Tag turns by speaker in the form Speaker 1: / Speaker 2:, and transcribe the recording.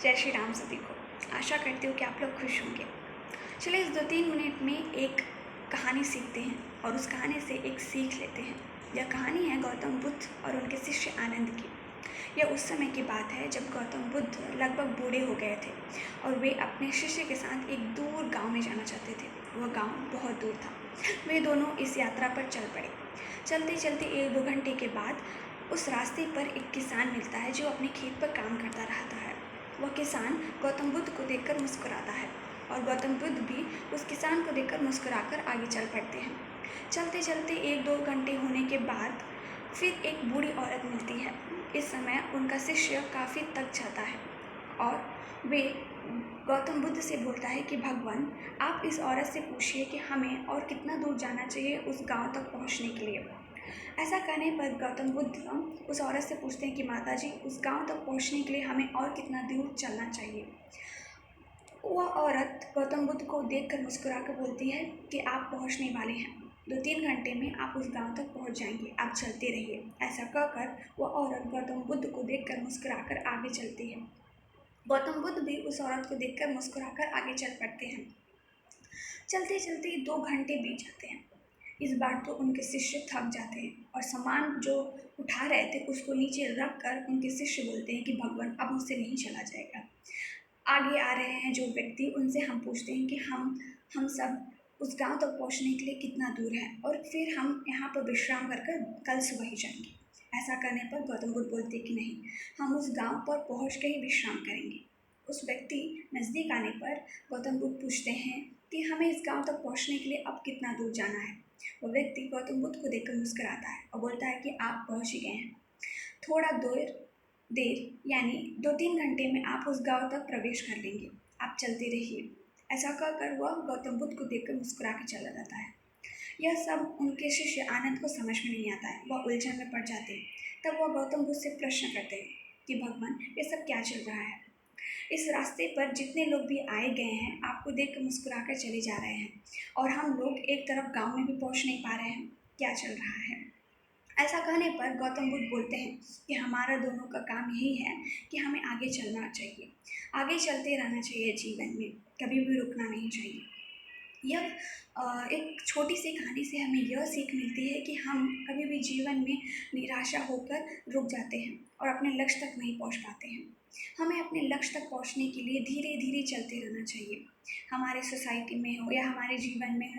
Speaker 1: जय श्री राम सभी को। आशा करती हूँ कि आप लोग खुश होंगे। चलिए इस 2-3 मिनट में एक कहानी सीखते हैं और उस कहानी से एक सीख लेते हैं। यह कहानी है गौतम बुद्ध और उनके शिष्य आनंद की। यह उस समय की बात है जब गौतम बुद्ध लगभग बूढ़े हो गए थे और वे अपने शिष्य के साथ एक दूर गांव में जाना चाहते थे। वह गांव बहुत दूर था। वे दोनों इस यात्रा पर चल पड़े। चलते चलते 1-2 घंटे के बाद उस रास्ते पर एक किसान मिलता है जो अपने खेत पर काम करता रहता है। वह किसान गौतम बुद्ध को देखकर मुस्कुराता है और गौतम बुद्ध भी उस किसान को देखकर मुस्कुराकर आगे चल पड़ते हैं। चलते चलते 1-2 घंटे होने के बाद फिर एक बूढ़ी औरत मिलती है। इस समय उनका शिष्य काफ़ी थक जाता है और वे गौतम बुद्ध से बोलता है कि भगवान, आप इस औरत से पूछिए कि हमें और कितना दूर जाना चाहिए उस गांव तक पहुंचने के लिए। ऐसा करने पर गौतम बुद्ध उस औरत से पूछते हैं कि माता जी, उस गांव तक पहुंचने के लिए हमें और कितना दूर चलना चाहिए। वह औरत गौतम बुद्ध को देखकर मुस्कुरा कर बोलती है कि आप पहुंचने वाले हैं, 2-3 घंटे में आप उस गांव तक पहुंच जाएंगे, आप चलते रहिए। ऐसा कहकर वह औरत गौतम बुद्ध को देखकर मुस्कुराकर आगे चलती है। गौतम बुद्ध भी उस औरत को देखकर मुस्कुराकर आगे चल पड़ते हैं। चलते चलते 2 घंटे बीत जाते हैं। इस बार तो उनके शिष्य थक जाते हैं और सामान जो उठा रहे थे उसको नीचे रख कर उनके शिष्य बोलते हैं कि भगवान, अब मुझसे नहीं चला जाएगा। आगे आ रहे हैं जो व्यक्ति, उनसे हम पूछते हैं कि हम सब उस गांव तक पहुंचने के लिए कितना दूर है और फिर हम यहाँ पर विश्राम कर कल सुबह ही जाएंगे। ऐसा करने पर गौतम बुद्ध बोलते कि नहीं, हम उस गांव पर पहुँच के ही विश्राम करेंगे। उस व्यक्ति नज़दीक आने पर गौतम बुद्ध पूछते हैं कि हमें इस गांव तक पहुंचने के लिए अब कितना दूर जाना है। वो व्यक्ति गौतम बुद्ध को देखकर मुस्कुराता है और बोलता है कि आप पहुंच ही गए हैं। थोड़ा देर यानी 2-3 घंटे में आप उस गांव तक प्रवेश कर लेंगे, आप चलते रहिए। ऐसा कहकर वह गौतम बुद्ध को देखकर मुस्कुरा के चला जाता है। यह सब उनके शिष्य आनंद को समझ में नहीं आता है, वह उलझन में पड़ जाते हैं। तब वह गौतम बुद्ध से प्रश्न करते हैं कि भगवान, ये सब क्या चल रहा है? इस रास्ते पर जितने लोग भी आए गए हैं आपको देख कर मुस्कुरा कर चले जा रहे हैं और हम लोग एक तरफ गांव में भी पहुंच नहीं पा रहे हैं, क्या चल रहा है? ऐसा कहने पर गौतम बुद्ध बोलते हैं कि हमारा दोनों का काम यही है कि हमें आगे चलना चाहिए, आगे चलते रहना चाहिए, जीवन में कभी भी रुकना नहीं चाहिए। यह एक छोटी सी कहानी से हमें यह सीख मिलती है कि हम कभी भी जीवन में निराशा होकर रुक जाते हैं और अपने लक्ष्य तक नहीं पहुंच पाते हैं। हमें अपने लक्ष्य तक पहुंचने के लिए धीरे धीरे चलते रहना चाहिए। हमारे सोसाइटी में हो या हमारे जीवन में हो,